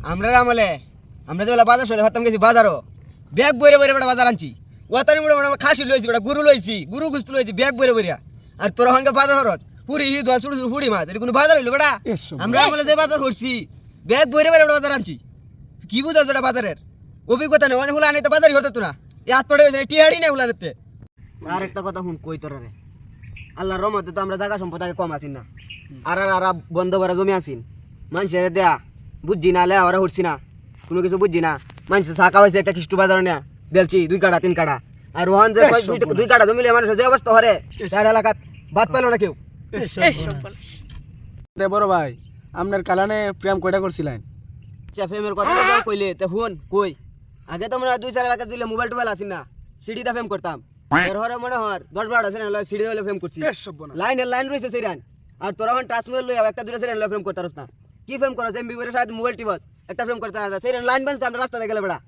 আমরা আমলে আমরা যে বাজার সদাই ভাবতাম গেছি বাজারও ব্যাগ বইরে বইরে বেটা বাজার আনছি ওতানি মোড়ে আমরা খাসি লইছি বেটা গরু লইছি গরু গুস্ত লইছি ব্যাগ বইরে বইরা আর তোরা হঙ্গে বাজার হরছ পুরি দোয়া ছোট ছোট ফুড়ি মাছ এটা কোনো বাজার হইলো বেটা আমরা আমলে যে বাজার করছি ব্যাগ বইরে বইরে বেটা বাজার আনছি কি বুঝাস বেটা বাজারের অভিজ্ঞতা নেই অনেক হুলা আনিতে বাজারই হতো না এই আত্মটা হয়েছে টিহাড়ি নেই হুলা আনিতে। আর একটা কথা শুন কই তোরা রে আল্লাহর রহমতে তো আমরা জায়গা সম্পদ আগে কম আছি না আর বন্ধ ভরা জমি আছি মানুষের দেয়া বুঝছি না লেয়া ওরা উঠছি না কোনো কিছু বুঝছি না মানুষের শাখা হয়েছে একটা খ্রিস্ট বাজার নেয়া দেখছি 2 কাঠা 3 কাঠা আর রোহন যে 2 কাঠা জমিলে মানুষের যে অবস্থা হরে তার এলাকাত বাদ পেল না কেউ। বড় ভাই আপনার কালানে প্রেম কয়টা করছিলেন? ফেমের কথা কইলে তে হুন কই আগে তো আমরা 2-4 এলাকা দিলে মোবাইল টোবাইল আসি না সিডিটা ফেম করতাম এর হরে মনে হর 10-12 আছে না সিডি হলে ফেম করছি লাইন রয়েছে সেরান আর তোরা হন টাচ মোবাইল লই একটা দুটো সেরান ফেম করতে পারছ না কি ফেম করছ এমবি করে সাথে মোবাইল টিপস একটা ফেম করতে সেরান লাইন বানছে আমরা রাস্তা দেখে গেলে বেড়া